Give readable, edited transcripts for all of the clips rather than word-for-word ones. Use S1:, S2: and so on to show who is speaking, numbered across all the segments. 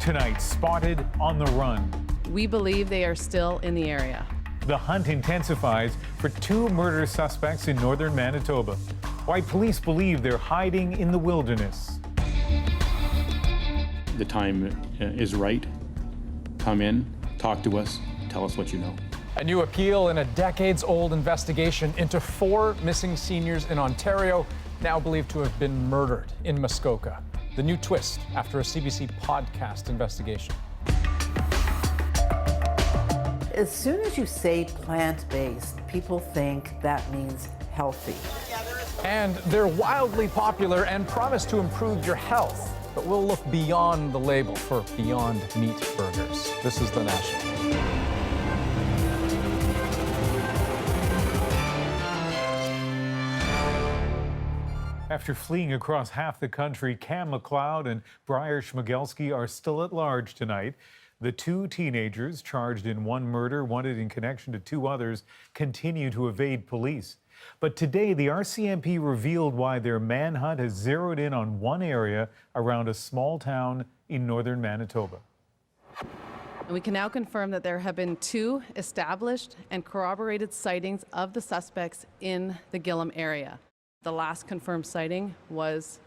S1: tonight, spotted on the run.
S2: We believe they are still in the area.
S1: The hunt intensifies for 2 murder suspects in northern Manitoba. Why police believe they're hiding in the wilderness.
S3: The time is right. Come in, talk to us, tell us what you know.
S4: A new appeal in a decades-old investigation into 4 missing seniors in Ontario, now believed to have been murdered in Muskoka. The new twist after a CBC podcast investigation.
S5: As soon as you say plant-based, people think that means healthy.
S4: And they're wildly popular and promise to improve your health. But we'll look beyond the label for Beyond Meat burgers. This is The National.
S1: After fleeing across half the country, Cam McLeod and Briar Schmigelski are still at large tonight. The 2 teenagers charged in 1 murder, wanted in connection to 2 others, continue to evade police. But today, the RCMP revealed why their manhunt has zeroed in on 1 area around a small town in northern Manitoba.
S2: And we can now confirm that there have been 2 established and corroborated sightings of the suspects in the Gillam area. The last confirmed sighting was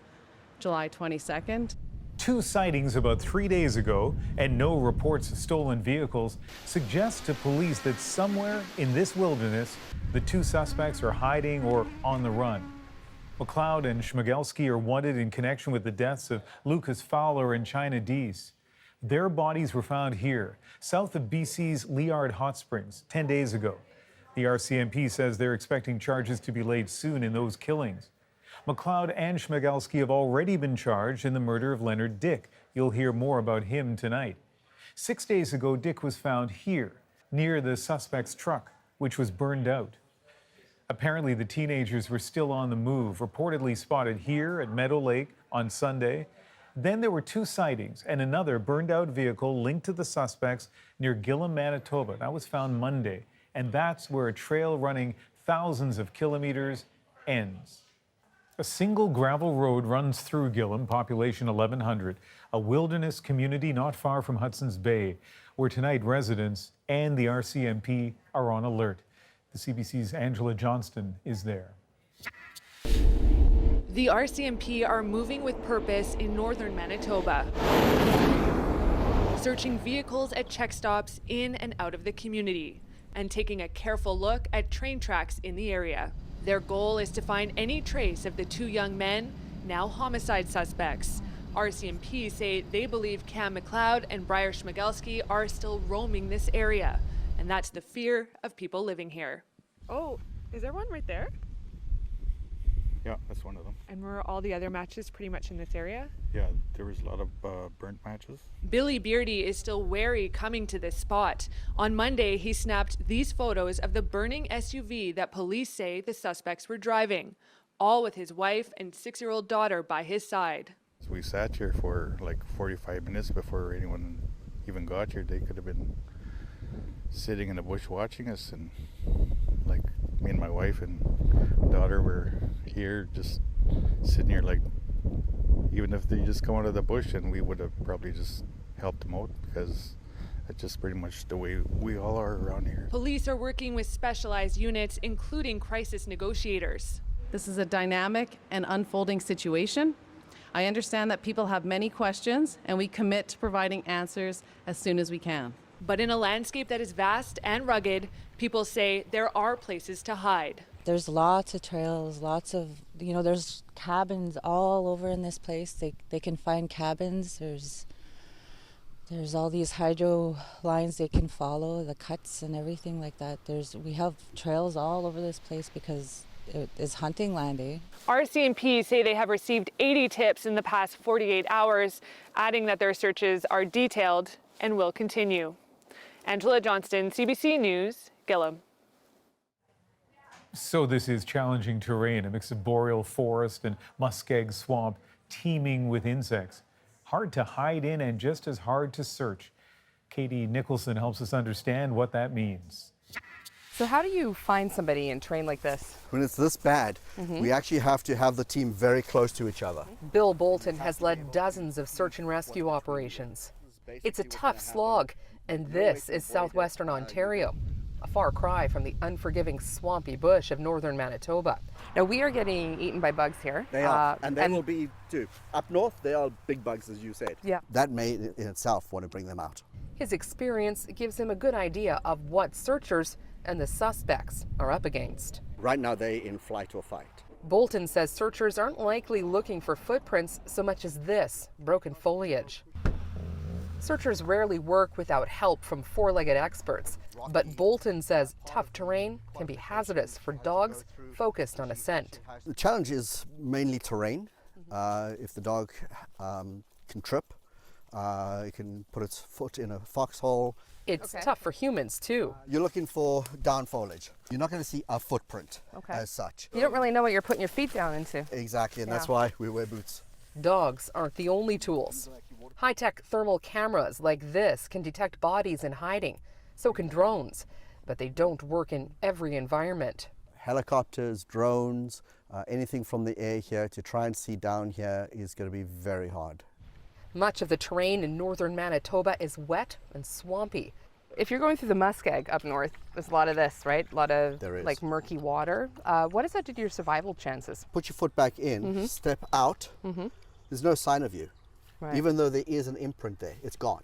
S2: July 22nd.
S1: 2 sightings about 3 days ago and no reports of stolen vehicles suggest to police that somewhere in this wilderness, the 2 suspects are hiding or on the run. McLeod and Schmigelski are wanted in connection with the deaths of Lucas Fowler and China Deese. Their bodies were found here, south of BC's Liard Hot Springs, 10 days ago. The RCMP says they're expecting charges to be laid soon in those killings. McLeod and Schmigelski have already been charged in the murder of Leonard Dick. You'll hear more about him tonight. 6 days ago, Dick was found here, near the suspect's truck, which was burned out. Apparently, the teenagers were still on the move, reportedly spotted here at Meadow Lake on Sunday. Then there were 2 sightings and another burned-out vehicle linked to the suspects near Gillam, Manitoba. That was found Monday, and that's where a trail running thousands of kilometers ends. A single gravel road runs through Gillam, population 1,100, a wilderness community not far from Hudson's Bay, where tonight residents and the RCMP are on alert. The CBC's Angela Johnston is there.
S6: The RCMP are moving with purpose in northern Manitoba, searching vehicles at check stops in and out of the community, and taking a careful look at train tracks in the area. Their goal is to find any trace of the 2 young men, now homicide suspects. RCMP say they believe Cam McLeod and Briar Schmigelski are still roaming this area, and that's the fear of people living here.
S7: Oh, is there one right there?
S8: Yeah, that's one of them.
S7: And were all the other matches pretty much in this area?
S8: Yeah, there was a lot of burnt matches.
S6: Billy Beardy is still wary coming to this spot. On Monday, he snapped these photos of the burning SUV that police say the suspects were driving, all with his wife and 6-year-old daughter by his side.
S8: So we sat here for like 45 minutes before anyone even got here. They could have been sitting in the bush watching us, and like me and my wife and daughter were here just sitting here, like even if they just come out of the bush, and we would have probably just helped them out, because it's just pretty much the way we all are around here.
S6: Police are working with specialized units, including crisis negotiators.
S2: This is a dynamic and unfolding situation. I understand that people have many questions, and we commit to providing answers as soon as we can.
S6: But in a landscape that is vast and rugged, people say there are places to hide.
S9: There's lots of trails, lots of, there's cabins all over in this place. They can find cabins. There's all these hydro lines they can follow, the cuts and everything like that. We have trails all over this place because it is hunting land, eh?
S7: RCMP say they have received 80 tips in the past 48 hours, adding that their searches are detailed and will continue. Angela Johnston, CBC News, Gillam.
S1: So this is challenging terrain, a mix of boreal forest and muskeg swamp teeming with insects. Hard to hide in and just as hard to search. Katie Nicholson helps us understand what that means.
S10: So how do you find somebody in terrain like this?
S11: When it's this bad, we actually have to have the team very close to each other.
S10: Bill Bolton has led dozens of search and rescue operations. It's a tough slog, and this is southwestern Ontario, a far cry from the unforgiving swampy bush of northern Manitoba. Now, we are getting eaten by bugs here.
S11: They are, and they will be too. Up north, they are big bugs, as you said.
S10: Yeah.
S11: That may in itself want to bring them out.
S10: His experience gives him a good idea of what searchers and the suspects are up against.
S11: Right now, they're in flight or fight.
S10: Bolton says searchers aren't likely looking for footprints so much as this, broken foliage. Searchers rarely work without help from four-legged experts, but Bolton says tough terrain can be hazardous for dogs focused on a scent.
S11: The challenge is mainly terrain. If the dog can trip, it can put its foot in a foxhole.
S10: It's tough for humans too.
S11: You're looking for down foliage. You're not going to see a footprint as such.
S10: You don't really know what you're putting your feet down into.
S11: Exactly, and that's why we wear boots.
S10: Dogs aren't the only tools. High-tech thermal cameras like this can detect bodies in hiding. So can drones, but they don't work in every environment.
S11: Helicopters, drones, anything from the air here to try and see down here is going to be very hard.
S10: Much of the terrain in northern Manitoba is wet and swampy.
S12: If you're going through the muskeg up north, there's a lot of this, right? A lot of like murky water. What does that do to your survival chances?
S11: Put your foot back in, step out, there's no sign of you.
S12: Right.
S11: Even though there is an imprint there, it's gone.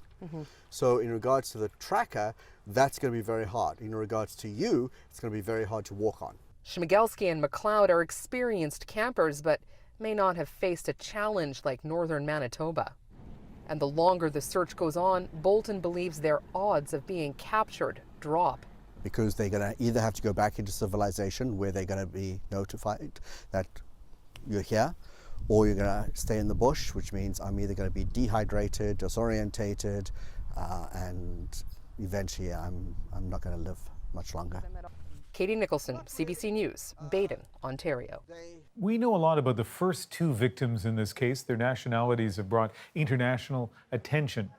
S11: So in regards to the tracker, that's going to be very hard. In regards to you, it's going to be very hard to walk on.
S10: Schmigelski and McLeod are experienced campers, but may not have faced a challenge like northern Manitoba. And the longer the search goes on, Bolton believes their odds of being captured drop.
S11: Because they're going to either have to go back into civilization where they're going to be notified that you're here, or you're going to stay in the bush, which means I'm either going to be dehydrated, disorientated, and eventually I'm not going to live much longer.
S10: Katie Nicholson, CBC News, Baden, Ontario.
S1: We know a lot about the first two victims in this case. Their nationalities have brought international attention.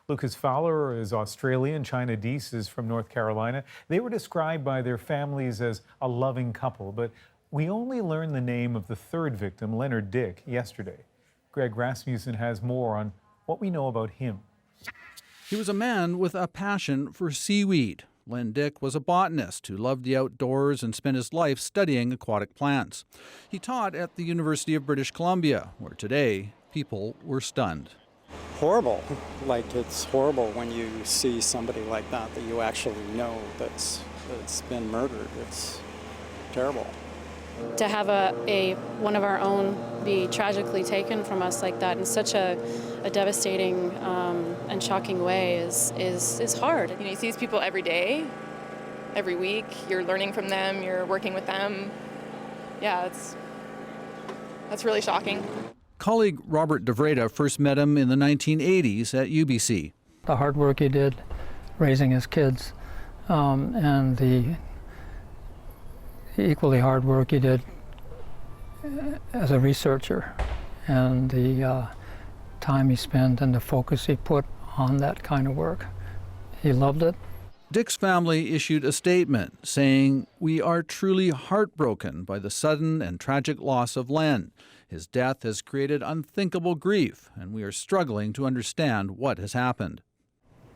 S1: Lucas Fowler is Australian, China Deese is from North Carolina. They were described by their families as a loving couple, but we only learned the name of the third victim, Leonard Dick, yesterday. Greg Rasmussen has more on what we know about him.
S13: He was a man with a passion for seaweed. Len Dick was a botanist who loved the outdoors and spent his life studying aquatic plants. He taught at the University of British Columbia, where today people were stunned.
S14: Horrible. Like, it's horrible when you see somebody like that you actually know that's been murdered. It's terrible.
S15: To have one of our own be tragically taken from us like that in such a devastating and shocking way is hard.
S16: You know, you see these people every day, every week. You're learning from them. You're working with them. Yeah, that's really shocking.
S13: Colleague Robert DeVreda first met him in the 1980s at UBC.
S17: The hard work he did raising his kids and the equally hard work he did as a researcher, and the time he spent and the focus he put on that kind of work. He loved it.
S13: Dick's family issued a statement saying, "We are truly heartbroken by the sudden and tragic loss of Len. His death has created unthinkable grief, and we are struggling to understand what has happened."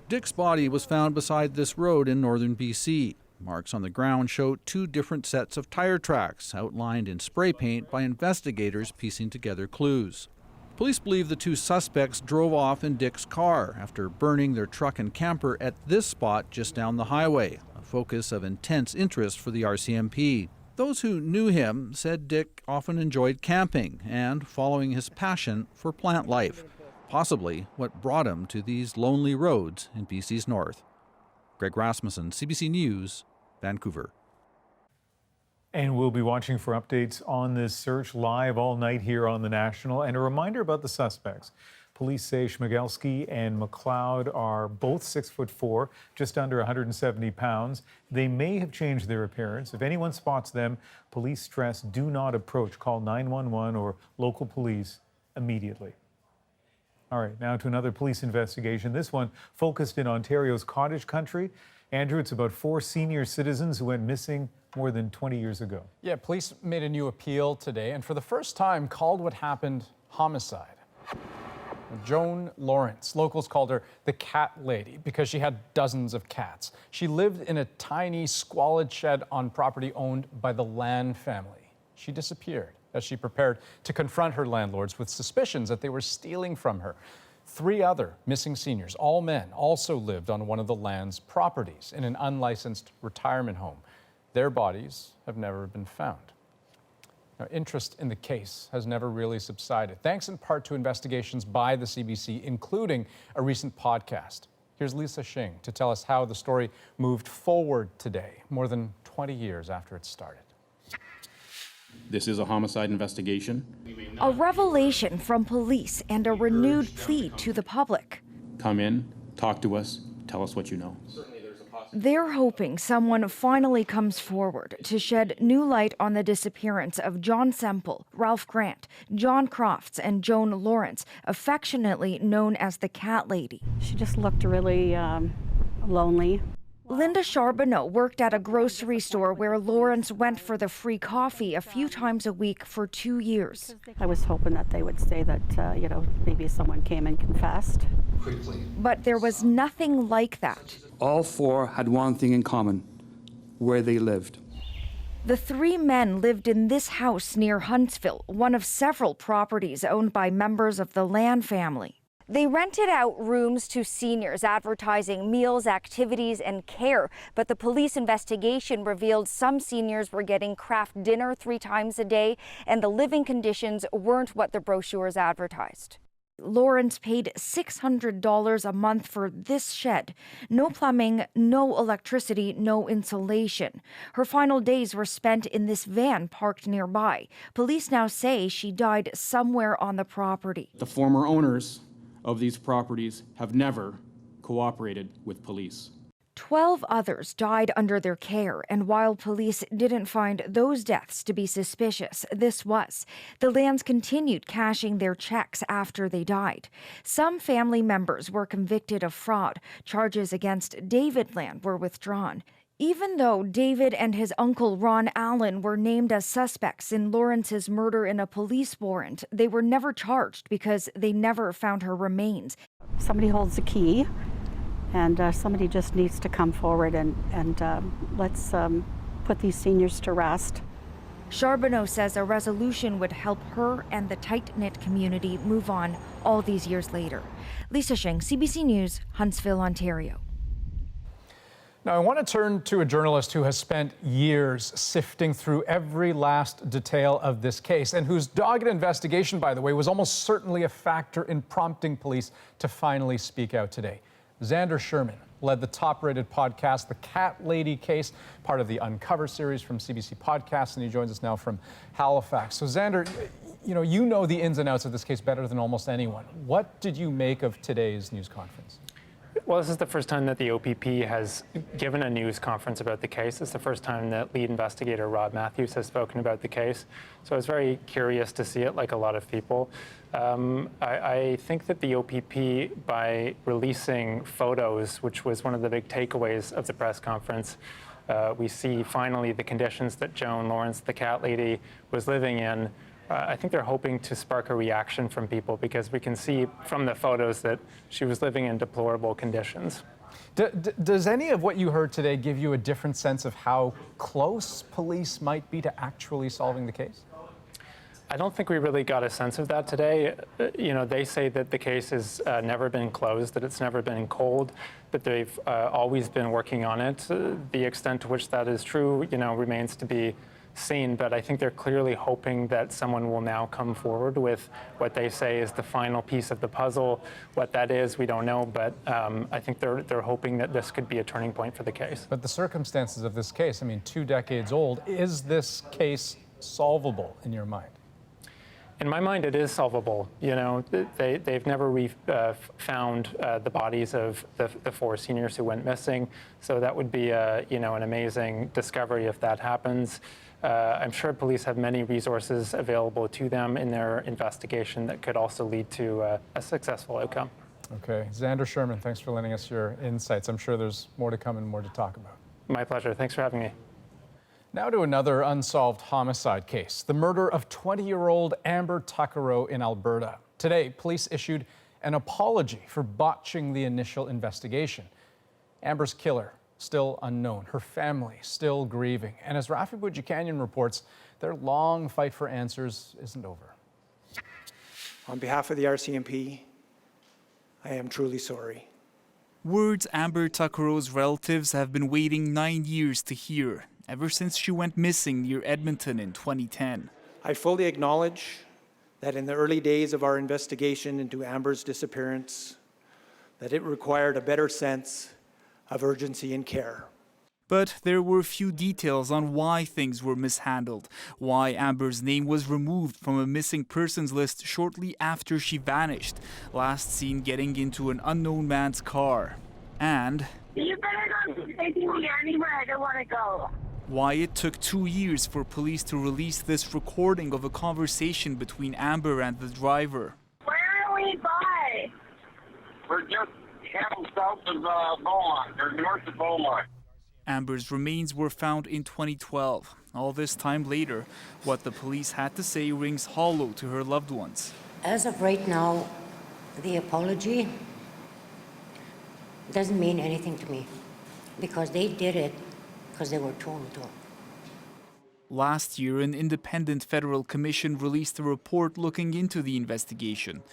S13: Dick's body was found beside this road in northern BC. Marks on the ground show two different sets of tire tracks outlined in spray paint by investigators piecing together clues. Police believe the two suspects drove off in Dick's car after burning their truck and camper at this spot just down the highway, a focus of intense interest for the RCMP. Those who knew him said Dick often enjoyed camping and following his passion for plant life, possibly what brought him to these lonely roads in BC's north. Greg Rasmussen, CBC News, Vancouver.
S1: And we'll be watching for updates on this search live all night here on The National. And a reminder about the suspects. Police say Schmigelski and McLeod are both 6'4", just under 170 pounds. They may have changed their appearance. If anyone spots them, police stress do not approach. Call 911 or local police immediately. All right, now to another police investigation. This one focused in Ontario's cottage country. Andrew, it's about 4 senior citizens who went missing more than 20 years ago.
S4: Yeah, police made a new appeal today and for the first time called what happened homicide. Joan Lawrence. Locals called her the Cat Lady because she had dozens of cats. She lived in a tiny, squalid shed on property owned by the Land family. She disappeared as she prepared to confront her landlords with suspicions that they were stealing from her. 3 other missing seniors, all men, also lived on one of the Land's properties in an unlicensed retirement home. Their bodies have never been found. Now, interest in the case has never really subsided, thanks in part to investigations by the CBC, including a recent podcast. Here's Lisa Shing to tell us how the story moved forward today, more than 20 years after it started.
S3: This is a homicide investigation.
S18: A revelation from police and a renewed plea to the public.
S3: Come in, talk to us, tell us what you know.
S18: They're hoping someone finally comes forward to shed new light on the disappearance of John Semple, Ralph Grant, John Crofts, and Joan Lawrence, affectionately known as the Cat Lady.
S19: She just looked really lonely.
S18: Linda Charbonneau worked at a grocery store where Lawrence went for the free coffee a few times a week for 2 years.
S19: I was hoping that they would say that, maybe someone came and confessed.
S18: But there was nothing like that.
S20: All 4 had one thing in common: where they lived.
S18: The 3 men lived in this house near Huntsville, one of several properties owned by members of the Land family. They rented out rooms to seniors, advertising meals, activities, and care. But the police investigation revealed some seniors were getting Kraft dinner 3 times a day, and the living conditions weren't what the brochures advertised. Lawrence paid $600 a month for this shed. No plumbing, no electricity, no insulation. Her final days were spent in this van parked nearby. Police now say she died somewhere on the property.
S3: The former owners of these properties have never cooperated with police.
S18: 12 others died under their care, and while police didn't find those deaths to be suspicious, this was. The Lands continued cashing their checks after they died. Some family members were convicted of fraud. Charges against David Land were withdrawn. Even though David and his uncle Ron Allen were named as suspects in Lawrence's murder in a police warrant, they were never charged because they never found her remains.
S19: Somebody holds the key, and somebody just needs to come forward and let's put these seniors to rest.
S18: Charbonneau says a resolution would help her and the tight-knit community move on all these years later. Lisa Shing, CBC News, Huntsville, Ontario.
S4: Now, I want to turn to a journalist who has spent years sifting through every last detail of this case and whose dogged investigation, by the way, was almost certainly a factor in prompting police to finally speak out today. Xander Sherman led the top-rated podcast, The Cat Lady Case, part of the Uncover series from CBC Podcasts, and he joins us now from Halifax. So, Xander, you know the ins and outs of this case better than almost anyone. What did you make of today's news conference?
S21: Well, this is the first time that the OPP has given a news conference about the case. It's the first time that lead investigator Rob Matthews has spoken about the case. So I was very curious to see it, like a lot of people. I think that the OPP, by releasing photos, which was one of the big takeaways of the press conference, we see finally the conditions that Joan Lawrence, the Cat Lady, was living in. I think they're hoping to spark a reaction from people because we can see from the photos that she was living in deplorable conditions.
S4: Does any of what you heard today give you a different sense of how close police might be to actually solving the case?
S21: I don't think we really got a sense of that today. They say that the case has never been closed, that it's never been cold, that they've always been working on it. The extent to which that is true, remains to be seen, but I think they're clearly hoping that someone will now come forward with what they say is the final piece of the puzzle. What that is, we don't know, but I think they're hoping that this could be a turning point for the case.
S4: But the circumstances of this case, 2 decades old, is this case solvable in your mind?
S21: In my mind, it is solvable. They've never found the bodies of the 4 seniors who went missing, so that would be an amazing discovery if that happens. I'm sure police have many resources available to them in their investigation that could also lead to a successful outcome.
S4: Okay. Xander Sherman, thanks for lending us your insights. I'm sure there's more to come and more to talk about.
S21: My pleasure. Thanks for having me.
S4: Now to another unsolved homicide case, the murder of 20-year-old Amber Tuckerow in Alberta. Today, police issued an apology for botching the initial investigation. Amber's killer still unknown, her family still grieving. And as Rafi Boudjikanian reports, their long fight for answers isn't over.
S5: On behalf of the RCMP, I am truly sorry.
S22: Words Amber Tuckerow's relatives have been waiting 9 years to hear, ever since she went missing near Edmonton in 2010.
S5: I fully acknowledge that in the early days of our investigation into Amber's disappearance, that it required a better sense of urgency and care.
S22: But there were few details on why things were mishandled, why Amber's name was removed from a missing persons list shortly after she vanished, last seen getting into an unknown man's car, and
S23: you better not be taking me anywhere I don't want to go.
S22: Why it took 2 years for police to release this recording of a conversation between Amber and the driver.
S23: Where are we by?
S24: We're just heading south of Beaumont, or north of Beaumont.
S22: Amber's remains were found in 2012. All this time later, what the police had to say rings hollow to her loved ones.
S25: As of right now, the apology doesn't mean anything to me because they did it because they were told to.
S22: Last year, an independent federal commission released a report looking into the investigation.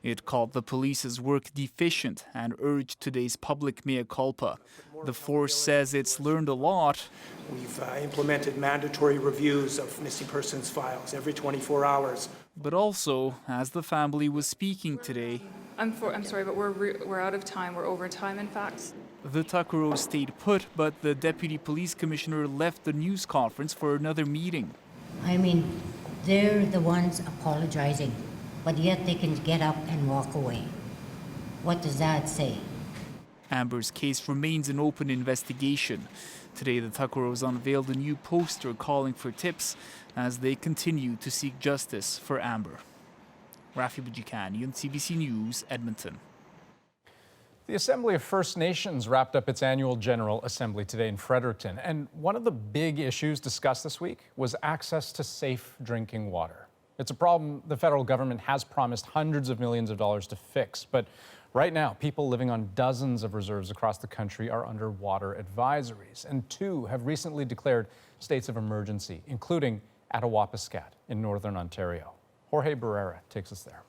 S22: It called the police's work deficient and urged today's public mea culpa. The force says it's learned a lot.
S5: We've implemented mandatory reviews of missing persons files every 24 hours.
S22: But also, as the family was speaking today,
S26: I'm sorry, but we're out of time. We're over time, in fact.
S22: The Tuckerows stayed put, but the deputy police commissioner left the news conference for another meeting.
S25: I mean, they're the ones apologizing, but yet they can get up and walk away. What does that say?
S22: Amber's case remains an open investigation. Today, the Tuckerows unveiled a new poster calling for tips as they continue to seek justice for Amber. Rafi Boudjikanian, CBC News, Edmonton.
S4: The Assembly of First Nations wrapped up its annual General Assembly today in Fredericton, and one of the big issues discussed this week was access to safe drinking water. It's a problem the federal government has promised hundreds of millions of dollars to fix, but right now, people living on dozens of reserves across the country are under water advisories, and 2 have recently declared states of emergency, including Attawapiskat in northern Ontario. Jorge Barrera takes us there.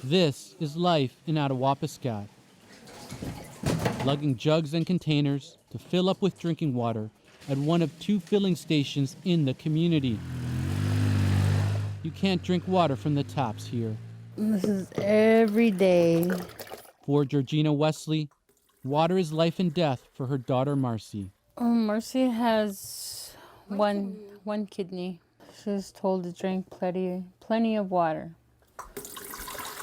S27: This is life in Attawapiskat. Lugging jugs and containers to fill up with drinking water at one of 2 filling stations in the community. You can't drink water from the taps here.
S28: This is every day.
S27: For Georgina Wesley, water is life and death for her daughter Marcy.
S28: Marcy has one kidney. She's told to drink plenty of water.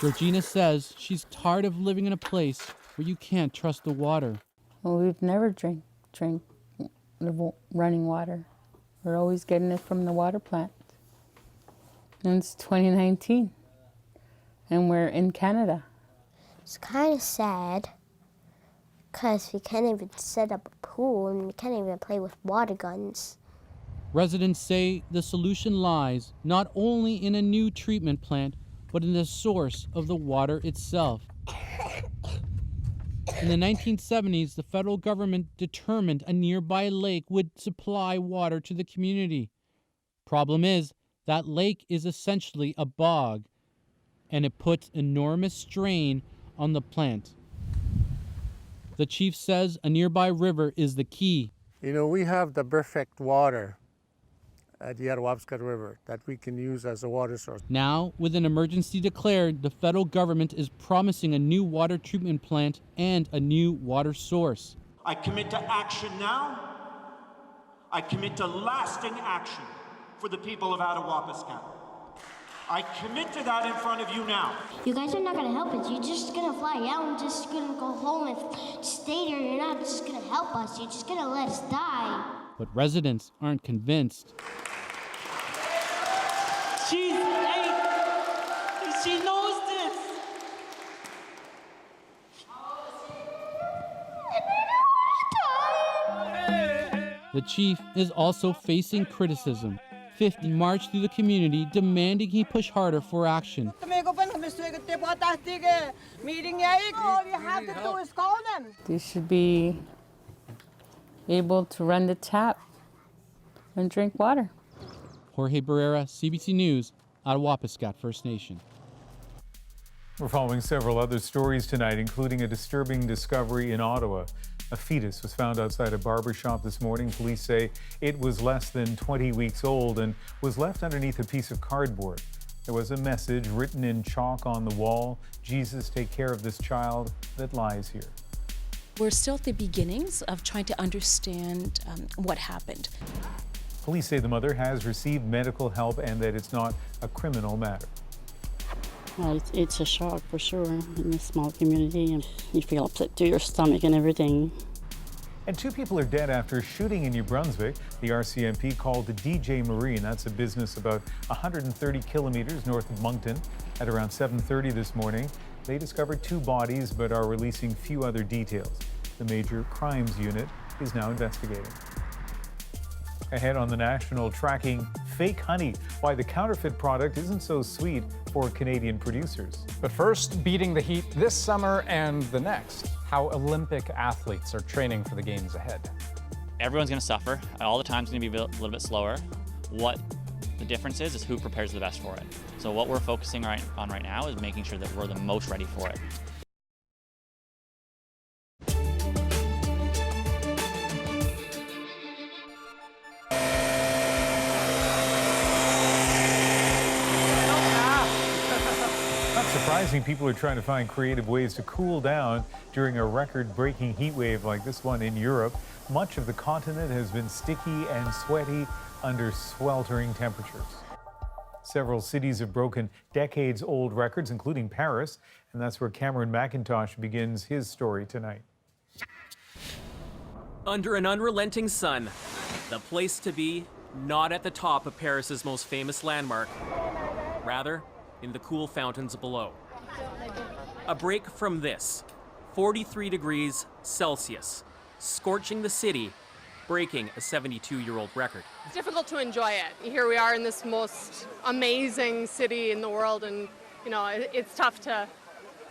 S27: Georgina says she's tired of living in a place where you can't trust the water.
S28: Well, we've never drank the running water. We're always getting it from the water plant. And it's 2019, and we're in Canada.
S29: It's kind of sad because we can't even set up a pool and we can't even play with water guns.
S27: Residents say the solution lies not only in a new treatment plant, but in the source of the water itself. In the 1970s, the federal government determined a nearby lake would supply water to the community. Problem is, that lake is essentially a bog, and it puts enormous strain on the plant. The chief says a nearby river is the key.
S30: You know, we have the perfect water at the Attawapiskat River that we can use as a water source.
S27: Now, with an emergency declared, the federal government is promising a new water treatment plant and a new water source.
S31: I commit to action now. I commit to lasting action for the people of Attawapiskat. I commit to that in front of you now.
S29: You guys are not going to help us. You're just going to fly out and just going to go home and stay there. You're not just going to help us. You're just going to let us die.
S27: But residents aren't convinced.
S31: She's 8. She knows this.
S27: The chief is also facing criticism. 50 marched through the community demanding he push harder for action.
S28: They should be able to run the tap and drink water.
S27: Jorge Barrera, CBC News, out of Wapiskat First Nation.
S1: We're following several other stories tonight, including a disturbing discovery in Ottawa. A fetus was found outside a barber shop this morning. Police say it was less than 20 weeks old and was left underneath a piece of cardboard. There was a message written in chalk on the wall, "Jesus, take care of this child that lies here."
S2: We're still at the beginnings of trying to understand what happened.
S1: Police say the mother has received medical help and that it's not a criminal matter.
S6: Well, it's a shock for sure in a small community, and you feel upset to your stomach and everything.
S1: And 2 people are dead after a shooting in New Brunswick. The RCMP called to DJ Marine. That's a business about 130 kilometers north of Moncton. At around 7:30 this morning, they discovered 2 bodies but are releasing few other details. The Major Crimes Unit is now investigating. Ahead on the National, tracking fake honey, why the counterfeit product isn't so sweet for Canadian producers.
S4: But first, beating the heat this summer and the next, how Olympic athletes are training for the games ahead.
S7: Everyone's going to suffer. All the time's going to be a little bit slower. What the difference is who prepares the best for it. So what we're focusing on right now is making sure that we're the most ready for it.
S1: Surprising, people are trying to find creative ways to cool down during a record-breaking heat wave like this one in Europe. Much of the continent has been sticky and sweaty under sweltering temperatures. Several cities have broken decades-old records, including Paris, and that's where Cameron McIntosh begins his story tonight.
S8: Under an unrelenting sun, the place to be, not at the top of Paris's most famous landmark, rather in the cool fountains below. A break from this, 43 degrees Celsius, scorching the city, breaking a 72-year-old record.
S9: It's difficult to enjoy it. Here we are in this most amazing city in the world, and it's tough to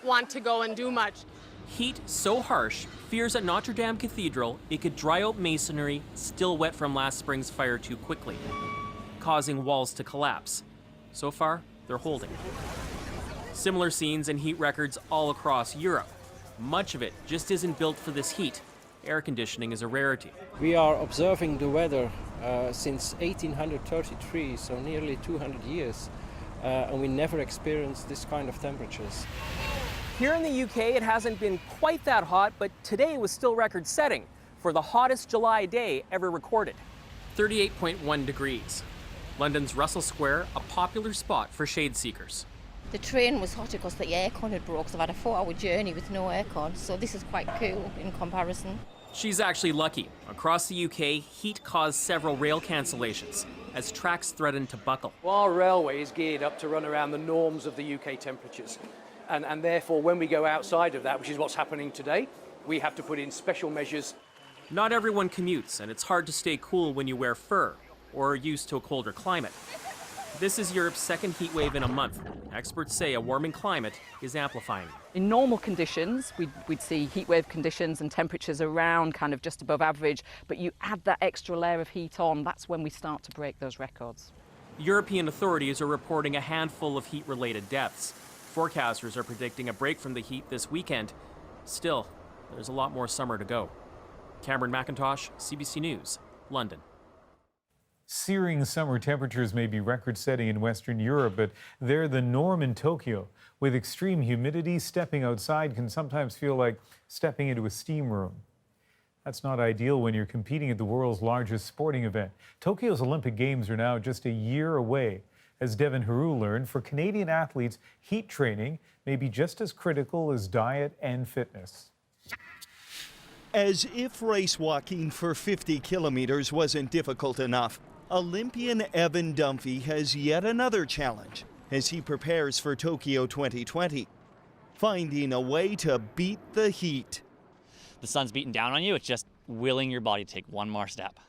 S9: want to go and do much.
S8: Heat so harsh, fears at Notre Dame Cathedral it could dry out masonry still wet from last spring's fire too quickly, causing walls to collapse. So far, they're holding. Similar scenes and heat records all across Europe. Much of it just isn't built for this heat. Air conditioning is a rarity.
S10: We are observing the weather since 1833, so nearly 200 years, and we never experienced this kind of temperatures.
S8: Here in the UK, it hasn't been quite that hot, but today was still record-setting for the hottest July day ever recorded. 38.1 degrees. London's Russell Square, a popular spot for shade seekers.
S11: The train was hotter because the aircon had broke, so I've had a 4-hour journey with no aircon, so this is quite cool in comparison.
S8: She's actually lucky. Across the UK, heat caused several rail cancellations as tracks threatened to buckle.
S12: Well, our railway is geared up to run around the norms of the UK temperatures, and therefore when we go outside of that, which is what's happening today, we have to put in special measures.
S8: Not everyone commutes, and it's hard to stay cool when you wear fur or are used to a colder climate. This is Europe's second heat wave in a month. Experts say a warming climate is amplifying.
S14: In normal conditions, we'd see heat wave conditions and temperatures around kind of just above average, but you add that extra layer of heat on, that's when we start to break those records.
S8: European authorities are reporting a handful of heat-related deaths. Forecasters are predicting a break from the heat this weekend. Still, there's a lot more summer to go. Cameron McIntosh, CBC News, London.
S1: Searing summer temperatures may be record-setting in Western Europe, but they're the norm in Tokyo. With extreme humidity, stepping outside can sometimes feel like stepping into a steam room. That's not ideal when you're competing at the world's largest sporting event. Tokyo's Olympic Games are now just a year away. As Devin Haru learned, for Canadian athletes, heat training may be just as critical as diet and fitness.
S15: As if race walking for 50 kilometers wasn't difficult enough, Olympian Evan Dunphy has yet another challenge as he prepares for Tokyo 2020, finding a way to beat the heat.
S7: The sun's beating down on you, it's just willing your body to take one more step.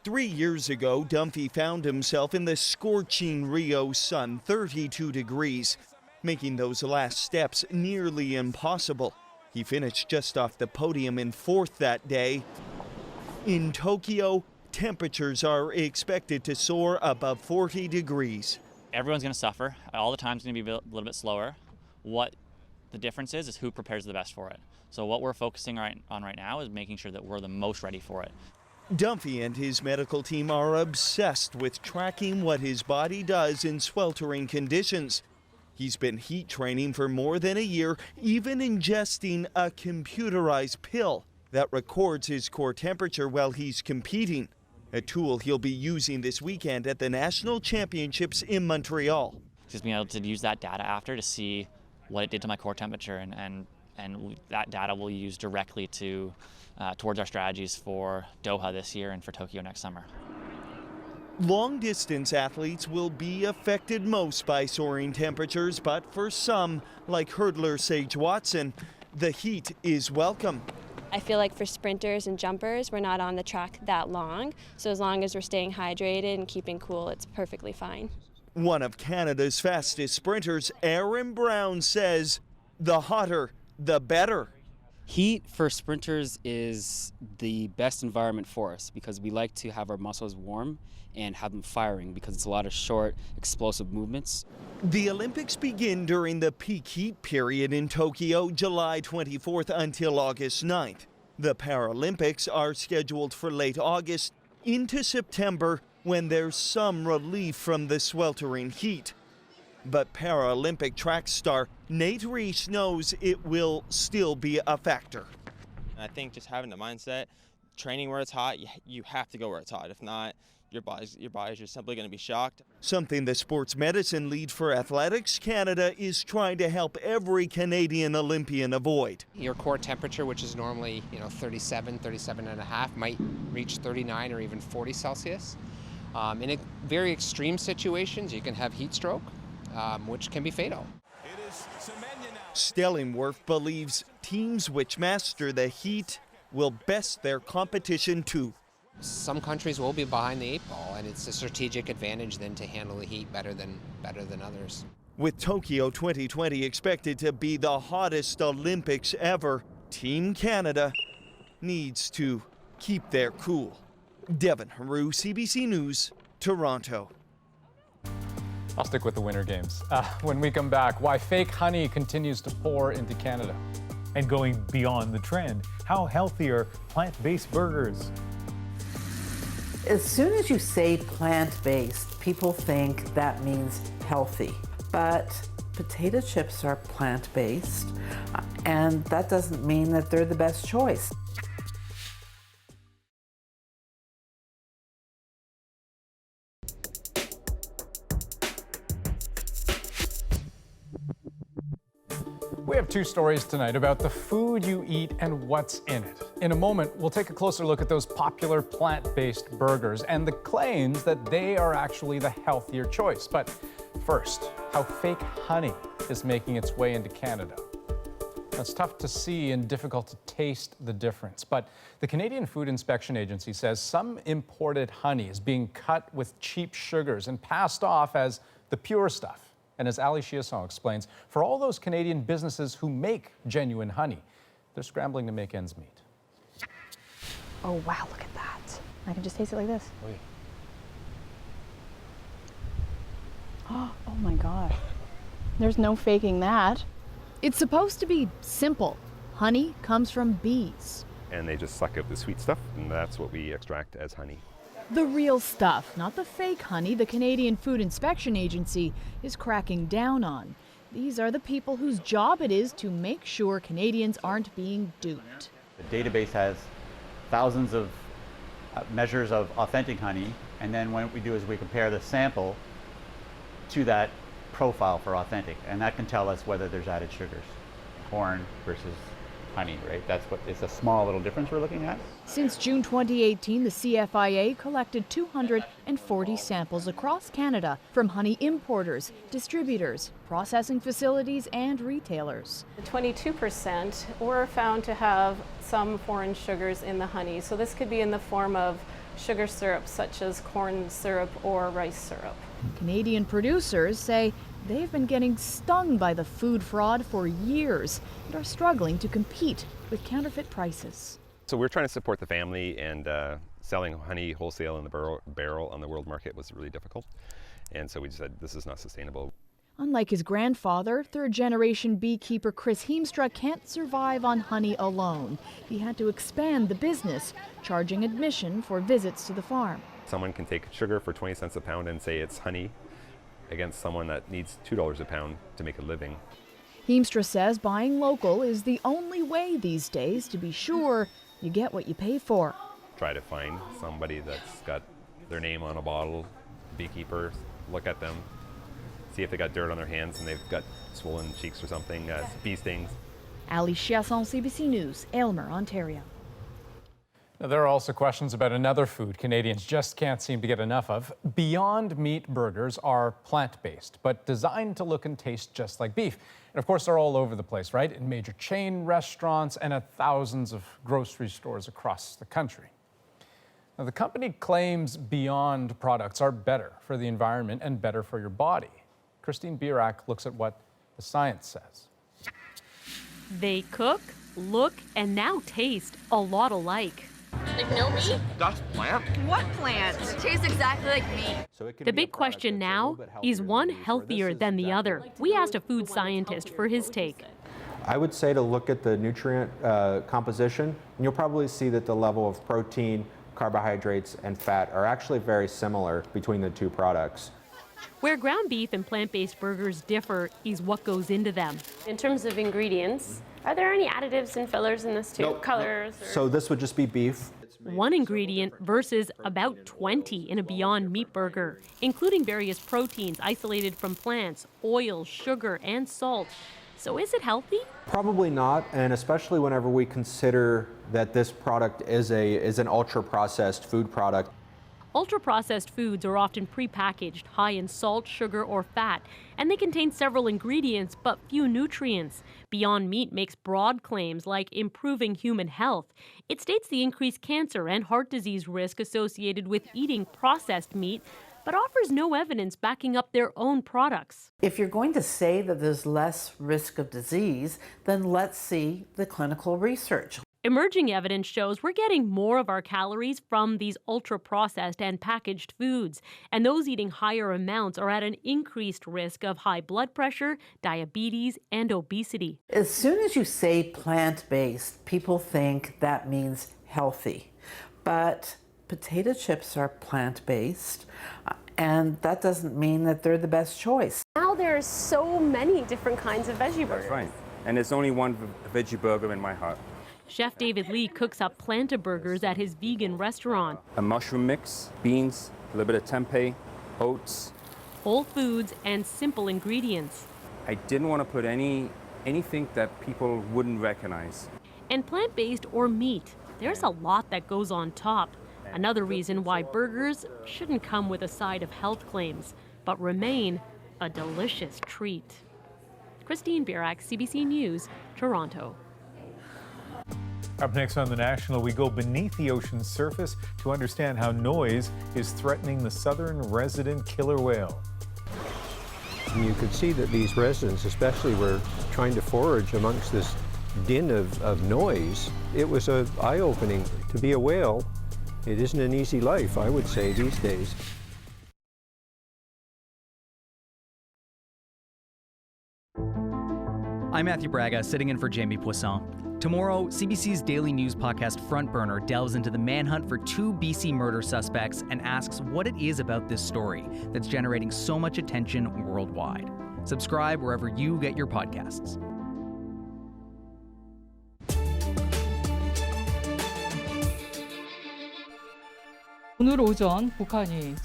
S15: 3 years ago, Dunphy found himself in the scorching Rio sun, 32 degrees, making those last steps nearly impossible. He finished just off the podium in 4th that day. In Tokyo, temperatures are expected to soar above 40 degrees.
S7: Everyone's going to suffer. All the time's going to be a little bit slower. What the difference is who prepares the best for it. So what we're focusing on right now is making sure that we're the most ready for it.
S15: Dunphy and his medical team are obsessed with tracking what his body does in sweltering conditions. He's been heat training for more than a year, even ingesting a computerized pill that records his core temperature while he's competing, a tool he'll be using this weekend at the National Championships in Montreal.
S7: Just being able to use that data after to see what it did to my core temperature, and that data we'll use directly towards our strategies for Doha this year and for Tokyo next summer.
S15: Long-distance athletes will be affected most by soaring temperatures, but for some, like hurdler Sage Watson, the heat is welcome.
S3: I feel like for sprinters and jumpers, we're not on the track that long, so as long as we're staying hydrated and keeping cool, it's perfectly fine.
S15: One of Canada's fastest sprinters, Aaron Brown, says the hotter, the better.
S5: Heat for sprinters is the best environment for us because we like to have our muscles warm and have them firing because it's a lot of short, explosive movements.
S15: The Olympics begin during the peak heat period in Tokyo, July 24th until August 9th. The Paralympics are scheduled for late August into September when there's some relief from the sweltering heat. But Paralympic track star Nate Reese knows it will still be a factor.
S13: I think just having the mindset, training where it's hot, you have to go where it's hot. If not, your body's just simply going to be shocked.
S15: Something the sports medicine lead for Athletics Canada is trying to help every Canadian Olympian avoid.
S16: Your core temperature, which is normally 37 and a half, might reach 39 or even 40 Celsius. In very extreme situations, you can have heat stroke, which can be fatal.
S15: Stellingworth believes teams which master the heat will best their competition too.
S16: Some countries will be behind the 8 ball, and it's a strategic advantage then to handle the heat better than others.
S15: With Tokyo 2020 expected to be the hottest Olympics ever, Team Canada needs to keep their cool. Devin Haru, CBC News, Toronto.
S4: I'll stick with the Winter Games. When we come back, why fake honey continues to pour into Canada.
S1: And going beyond the trend, how healthy are plant-based burgers?
S17: As soon as you say plant-based, people think that means healthy. But potato chips are plant-based, and that doesn't mean that they're the best choice.
S4: We have 2 stories tonight about the food you eat and what's in it. In a moment, we'll take a closer look at those popular plant-based burgers and the claims that they are actually the healthier choice. But first, how fake honey is making its way into Canada. It's tough to see and difficult to taste the difference, but the Canadian Food Inspection Agency says some imported honey is being cut with cheap sugars and passed off as the pure stuff. And as Ali Chiasson explains, for all those Canadian businesses who make genuine honey, they're scrambling to make ends meet.
S18: Oh, wow, look at that. I can just taste it like this.
S4: Wait.
S18: Oh my God. There's no faking that.
S19: It's supposed to be simple. Honey comes from bees.
S20: And they just suck out the sweet stuff, and that's what we extract as honey.
S19: The real stuff, not the fake honey the Canadian Food Inspection Agency is cracking down on. These are the people whose job it is to make sure Canadians aren't being duped.
S21: The database has thousands of measures of authentic honey, and then what we do is we compare the sample to that profile for authentic, and that can tell us whether there's added sugars. Corn versus honey, right? It's a small little difference we're looking at.
S19: Since June 2018, the CFIA collected 240 samples across Canada from honey importers, distributors, processing facilities, and retailers.
S9: 22% were found to have some foreign sugars in the honey. So this could be in the form of
S2: sugar syrup such as corn syrup or rice syrup.
S19: Canadian producers say they've been getting stung by the food fraud for years and are struggling to compete with counterfeit prices.
S20: So we're trying to support the family, and selling honey wholesale in the barrel on the world market was really difficult. And so we said this is not sustainable.
S19: Unlike his grandfather, third-generation beekeeper Chris Heemstra can't survive on honey alone. He had to expand the business, charging admission for visits to the farm.
S20: Someone can take sugar for 20 cents a pound and say it's honey against someone that needs $2 a pound to make a living.
S19: Heemstra says buying local is the only way these days to be sure you get what you pay for.
S20: Try to find somebody that's got their name on a bottle, beekeeper, look at them, see if they got dirt on their hands and they've got swollen cheeks or something, bee stings.
S19: Ali Chiasson, CBC News, Aylmer, Ontario.
S4: Now, there are also questions about another food Canadians just can't seem to get enough of. Beyond Meat burgers are plant-based, but designed to look and taste just like beef. And of course, they're all over the place, right? In major chain restaurants and at thousands of grocery stores across the country. Now, the company claims Beyond products are better for the environment and better for your body. Christine Birak looks at what the science says.
S22: They cook, look, and now taste a lot alike.
S11: Like no meat?
S23: That's plant.
S11: What plant? It tastes exactly like meat.
S22: The big question now, is one healthier than the other? We asked a food scientist for his take.
S24: I would say to look at the nutrient composition, and you'll probably see that the level of protein, carbohydrates, and fat are actually very similar between the two products.
S22: Where ground beef and plant-based burgers differ is what goes into them.
S2: In terms of ingredients, are there any additives and fillers in this too?
S24: Nope.
S2: Colors? Or...
S24: So this would just be beef.
S22: One ingredient versus about 20 in a Beyond Meat burger, including various proteins isolated from plants, oil, sugar, and salt. So is it healthy?
S24: Probably not, and especially whenever we consider that this product is an ultra-processed food product.
S22: Ultra-processed foods are often prepackaged, high in salt, sugar, or fat, and they contain several ingredients but few nutrients. Beyond Meat makes broad claims like improving human health. It states the increased cancer and heart disease risk associated with eating processed meat, but offers no evidence backing up their own products.
S17: If you're going to say that there's less risk of disease, then let's see the clinical research.
S22: Emerging evidence shows we're getting more of our calories from these ultra-processed and packaged foods, and those eating higher amounts are at an increased risk of high blood pressure, diabetes, and obesity.
S17: As soon as you say plant-based, people think that means healthy, but potato chips are plant-based, and that doesn't mean that they're the best choice.
S2: Now there's so many different kinds of veggie burgers.
S25: That's right, and there's only one veggie burger in my heart.
S22: Chef David Lee cooks up planta burgers at his vegan restaurant.
S25: A mushroom mix, beans, a little bit of tempeh, oats.
S22: Whole foods and simple ingredients.
S25: I didn't want to put anything that people wouldn't recognize.
S22: And plant-based or meat, there's a lot that goes on top. Another reason why burgers shouldn't come with a side of health claims, but remain a delicious treat. Christine Birak, CBC News, Toronto.
S1: Up next on The National, we go beneath the ocean's surface to understand how noise is threatening the southern resident killer whale.
S26: And you could see that these residents especially were trying to forage amongst this din of noise. It was eye-opening. To be a whale, it isn't an easy life, I would say, these days.
S27: I'm Matthew Braga, sitting in for Jamie Poisson. Tomorrow, CBC's daily news podcast Front Burner delves into the manhunt for 2 BC murder suspects and asks what it is about this story that's generating so much attention worldwide. Subscribe wherever you get your podcasts.
S28: 오늘 오전 북한이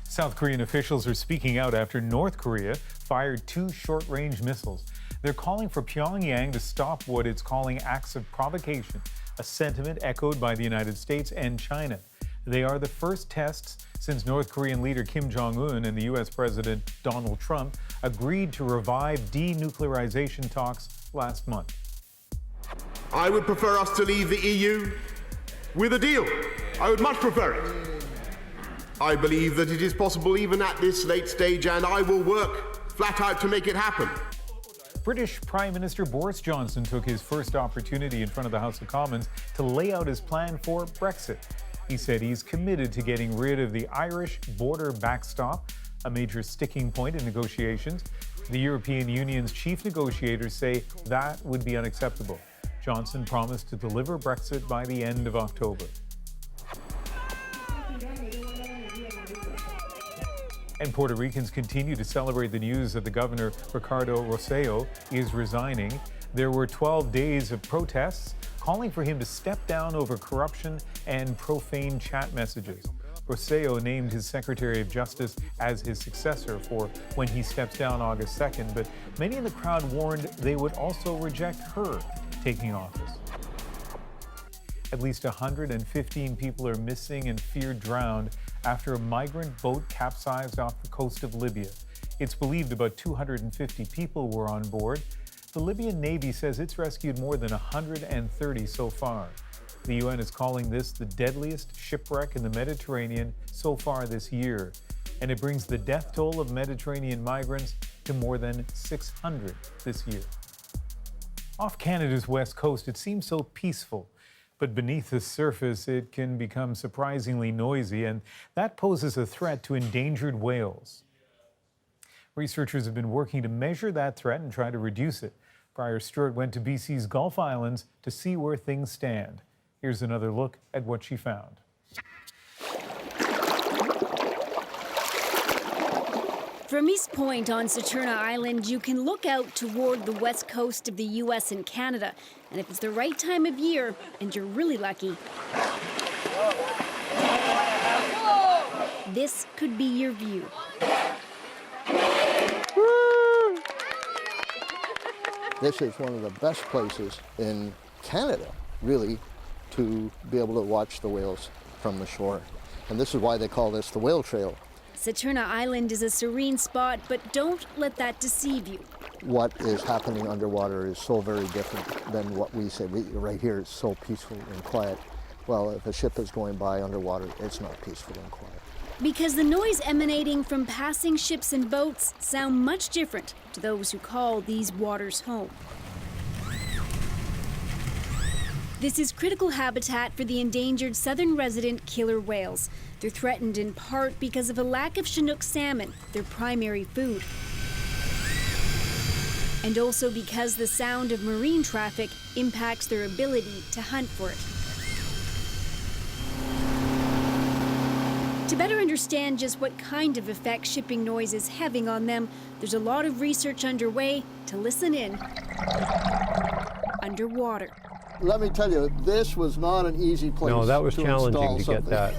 S1: South Korean officials are speaking out after North Korea fired 2 short-range missiles. They're calling for Pyongyang to stop what it's calling acts of provocation, a sentiment echoed by the United States and China. They are the first tests since North Korean leader Kim Jong-un and the U.S. President Donald Trump agreed to revive denuclearization talks last month.
S29: I would prefer us to leave the EU with a deal.
S3: I would much prefer it. I believe that it is possible even at this late stage, and I will work flat out to make it happen.
S1: British Prime Minister Boris Johnson took his first opportunity in front of the House of Commons to lay out his plan for Brexit. He said he's committed to getting rid of the Irish border backstop, a major sticking point in negotiations. The European Union's chief negotiators say that would be unacceptable. Johnson promised to deliver Brexit by the end of October. And Puerto Ricans continue to celebrate the news that the governor, Ricardo Rossello, is resigning. There were 12 days of protests calling for him to step down over corruption and profane chat messages. Rossello named his Secretary of Justice as his successor for when he steps down August 2nd, but many in the crowd warned they would also reject her taking office. At least 115 people are missing and feared drowned after a migrant boat capsized off the coast of Libya. It's believed about 250 people were on board. The Libyan Navy says it's rescued more than 130 so far. The UN is calling this the deadliest shipwreck in the Mediterranean so far this year, and it brings the death toll of Mediterranean migrants to more than 600 this year. Off Canada's west coast, it seems so peaceful, but beneath the surface, it can become surprisingly noisy, and that poses a threat to endangered whales. Researchers have been working to measure that threat and try to reduce it. Briar Stewart went to BC's Gulf Islands to see where things stand. Here's another look at what she found.
S6: From East Point on Saturna Island, you can look out toward the west coast of the U.S. and Canada. And if it's the right time of year, and you're really lucky, this could be your view.
S7: This is one of the best places in Canada, really, to be able to watch the whales from the shore. And this is why they call this the whale trail.
S6: Saturna Island is a serene spot, but don't let that deceive you.
S7: What is happening underwater is so very different than what we say. Right here, it's so peaceful and quiet. Well, if a ship is going by underwater, it's not peaceful and quiet.
S6: Because the noise emanating from passing ships and boats sound much different to those who call these waters home. This is critical habitat for the endangered southern resident killer whales. They're threatened in part because of a lack of Chinook salmon, their primary food. And also because the sound of marine traffic impacts their ability to hunt for it. To better understand just what kind of effect shipping noise is having on them, there's a lot of research underway to listen in underwater.
S7: Let me tell you, this was not an easy place.
S26: No, that was challenging to get that.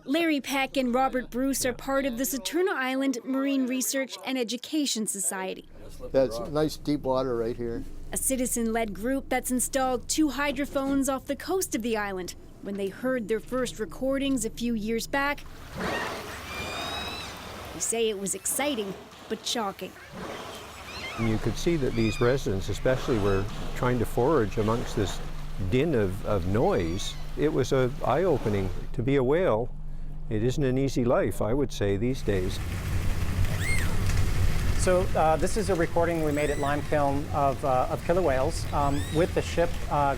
S6: Larry Peck and Robert Bruce are part of the Saturna Island Marine Research and Education Society.
S7: That's nice deep water right here.
S6: A citizen-led group that's installed 2 hydrophones off the coast of the island. When they heard their first recordings a few years back, they say it was exciting, but shocking.
S26: You could see that these residents especially were trying to forage amongst this din of noise. It was eye-opening. To be a whale, it isn't an easy life, I would say, these days.
S8: So this is a recording we made at Lime Kiln of killer whales with the ship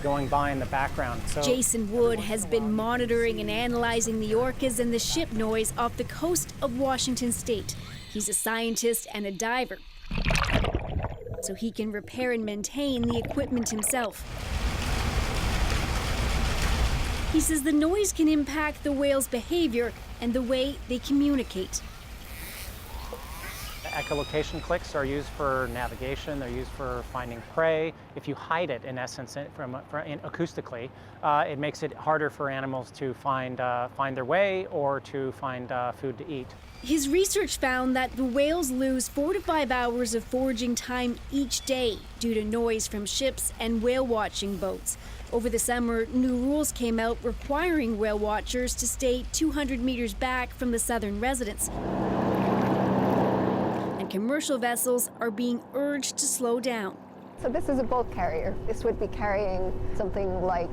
S8: going by in the background. So
S6: Jason Wood has been monitoring and analyzing the orcas and the ship noise off the coast of Washington State. He's a scientist and a diver, so he can repair and maintain the equipment himself. He says the noise can impact the whale's behavior and the way they communicate.
S8: Echolocation clicks are used for navigation, they're used for finding prey. If you hide it, in essence, acoustically, it makes it harder for animals to find their way or to find food to eat.
S6: His research found that the whales lose 4 to 5 hours of foraging time each day due to noise from ships and whale watching boats. Over the summer, new rules came out requiring whale watchers to stay 200 meters back from the southern residents. And commercial vessels are being urged to slow down.
S5: So this is a bulk carrier. This would be carrying something like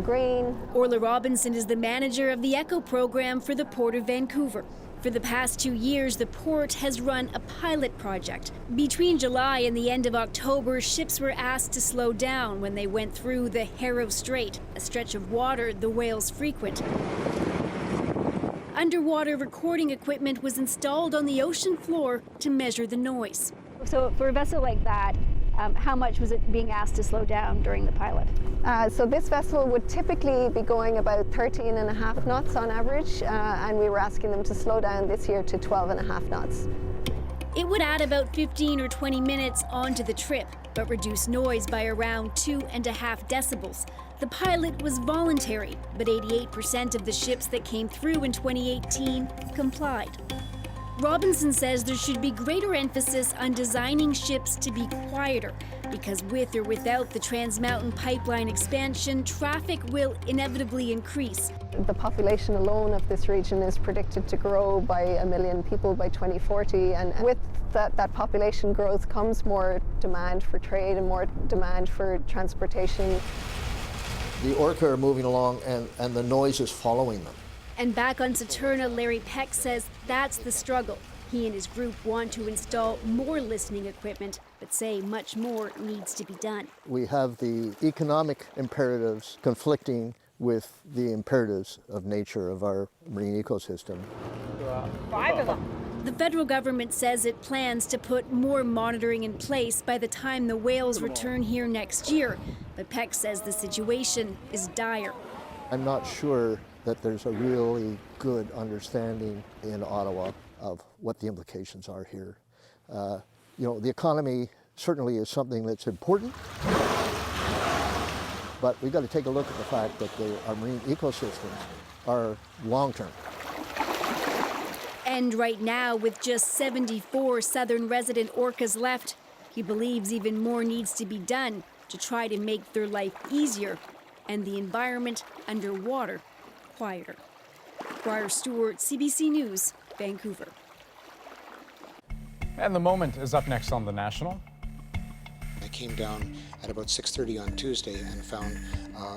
S5: grain.
S6: Orla Robinson is the manager of the ECHO program for the Port of Vancouver. For the past 2 years, the port has run a pilot project. Between July and the end of October, ships were asked to slow down when they went through the Harrow Strait, a stretch of water the whales frequent. Underwater recording equipment was installed on the ocean floor to measure the noise.
S5: So for a vessel like that, how much was it being asked to slow down during the pilot? So this vessel would typically be going about 13.5 knots on average, and we were asking them to slow down this year to 12.5 knots.
S6: It would add about 15 or 20 minutes onto the trip, but reduce noise by around 2.5 decibels. The pilot was voluntary, but 88% of the ships that came through in 2018 complied. Robinson says there should be greater emphasis on designing ships to be quieter, because with or without the Trans Mountain Pipeline expansion, traffic will inevitably increase.
S5: The population alone of this region is predicted to grow by 1 million people by 2040, and with that population growth comes more demand for trade and more demand for transportation.
S7: The orca are moving along and the noise is following them.
S6: And back on Saturna, Larry Peck says that's the struggle. He and his group want to install more listening equipment, but say much more needs to be done.
S7: We have the economic imperatives conflicting with the imperatives of nature of our marine ecosystem.
S6: 5 of them. The federal government says it plans to put more monitoring in place by the time the whales return here next year, but Peck says the situation is dire.
S7: I'm not sure that there's a really good understanding in Ottawa of what the implications are here. The economy certainly is something that's important, but we've got to take a look at the fact that our marine ecosystems are long-term.
S6: And right now, with just 74 southern resident orcas left, he believes even more needs to be done to try to make their life easier and the environment underwater quieter. Briar Stewart, CBC News, Vancouver.
S4: And The Moment is up next on The National.
S10: I came down at about 6:30 on Tuesday and found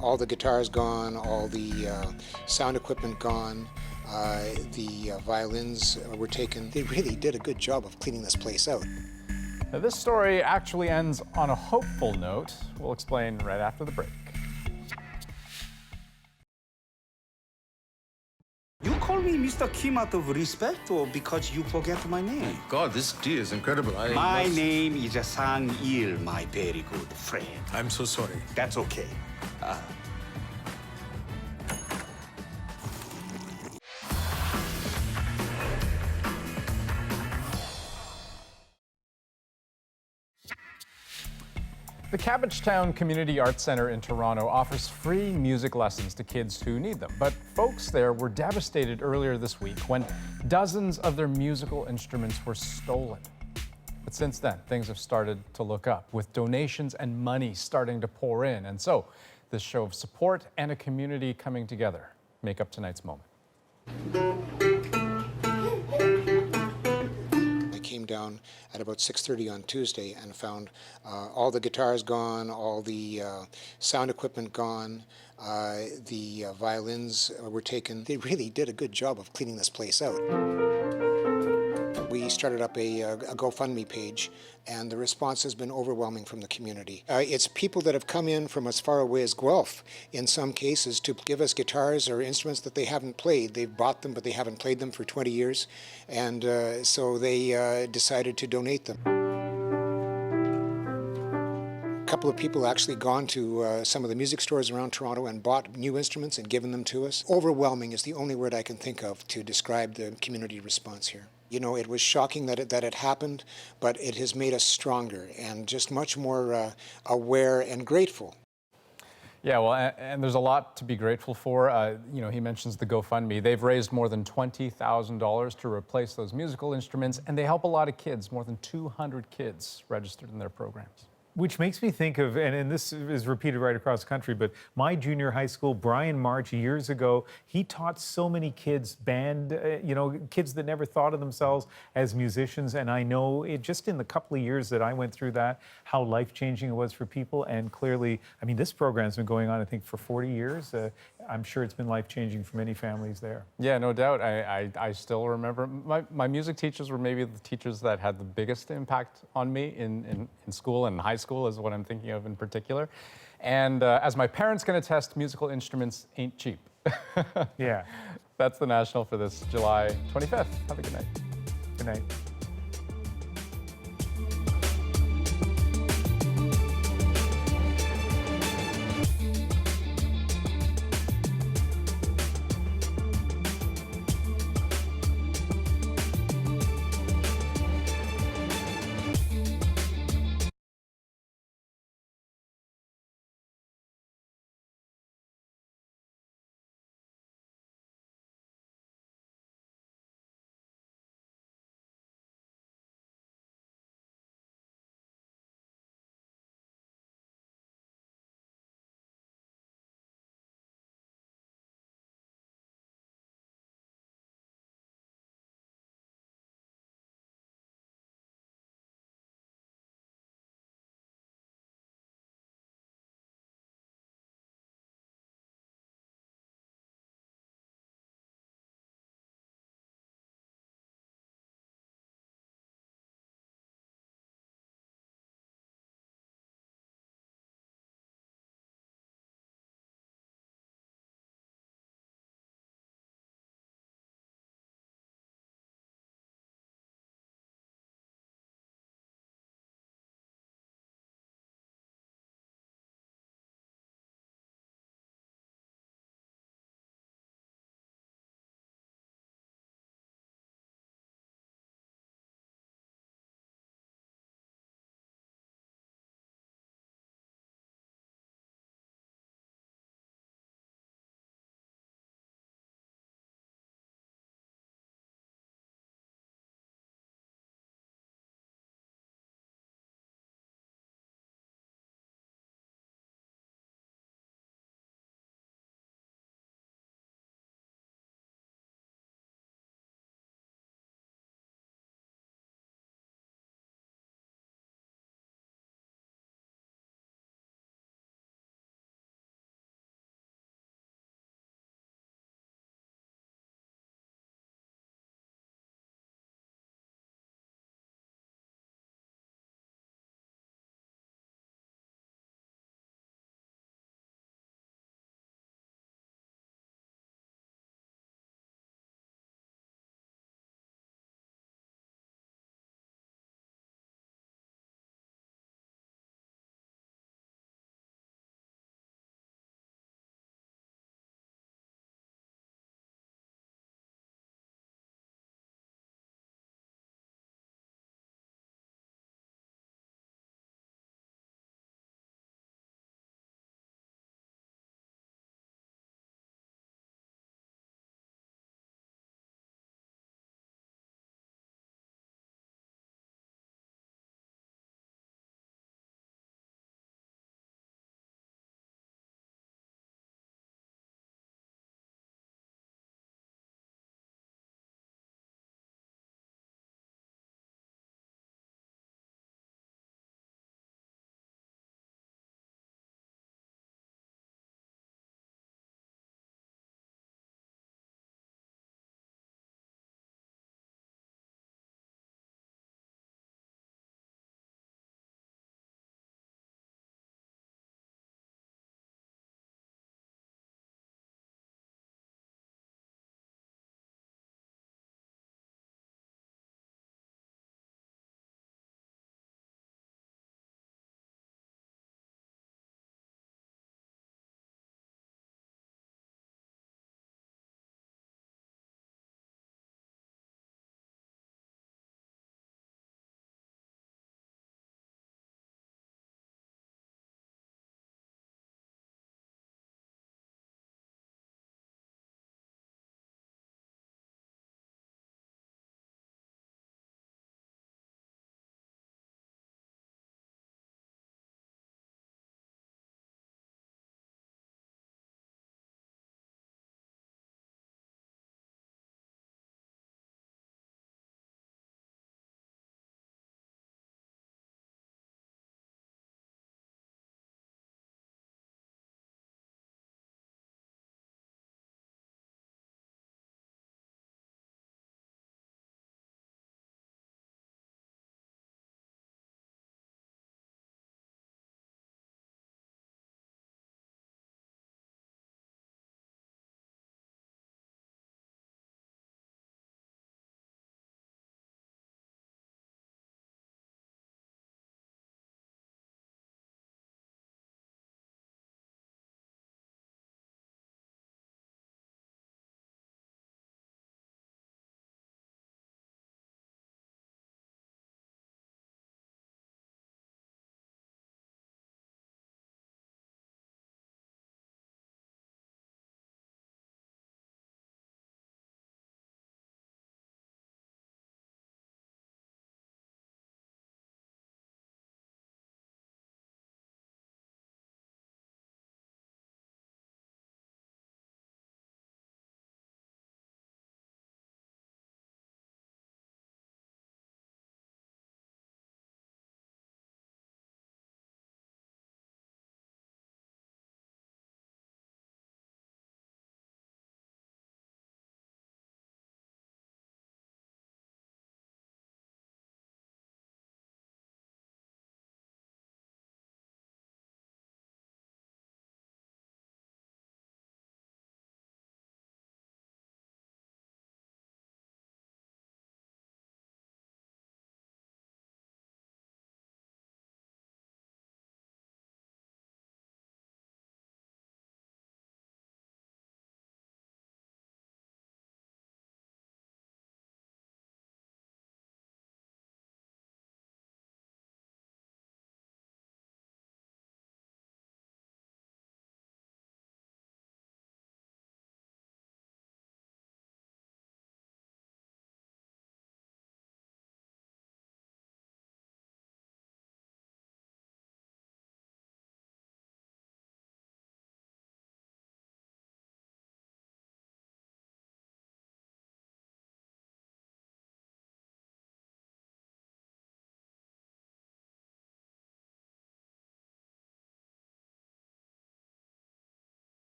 S10: all the guitars gone, all the sound equipment gone, the violins were taken. They really did a good job of cleaning this place out.
S4: Now, this story actually ends on a hopeful note. We'll explain right after the break.
S12: You call me Mr. Kim out of respect or because you forget my name?
S13: God, this tea is incredible.
S12: My name is Sang-il, my very good friend.
S13: I'm so sorry.
S12: That's okay.
S4: The Cabbagetown Community Arts Centre in Toronto offers free music lessons to kids who need them. But folks there were devastated earlier this week when dozens of their musical instruments were stolen. But since then, things have started to look up, with donations and money starting to pour in. And so, this show of support and a community coming together make up tonight's moment.
S10: Came down at about 6:30 on Tuesday and found all the guitars gone, all the sound equipment gone, the violins were taken. They really did a good job of cleaning this place out. We started up a GoFundMe page, and the response has been overwhelming from the community. It's people that have come in from as far away as Guelph, in some cases, to give us guitars or instruments that they haven't played. They've bought them, but they haven't played them for 20 years, and so they decided to donate them. A couple of people actually gone to some of the music stores around Toronto and bought new instruments and given them to us. Overwhelming is the only word I can think of to describe the community response here. You know, it was shocking that it happened, but it has made us stronger and just much more aware and grateful.
S4: Yeah, well, and there's a lot to be grateful for. He mentions the GoFundMe. They've raised more than $20,000 to replace those musical instruments, and they help a lot of kids, more than 200 kids registered in their programs.
S1: Which makes me think of, and this is repeated right across the country, but my junior high school, Brian March, years ago, he taught so many kids band, kids that never thought of themselves as musicians. And I know just in the couple of years that I went through that, how life-changing it was for people. And clearly, I mean, this program's been going on, I think, for 40 years. I'm sure it's been life-changing for many families there.
S9: Yeah, no doubt. I still remember, my music teachers were maybe the teachers that had the biggest impact on me in school and high school is what I'm thinking of in particular. And as my parents can attest, musical instruments ain't cheap.
S1: Yeah.
S9: That's the National for this July 25th. Have a good night.
S1: Good night.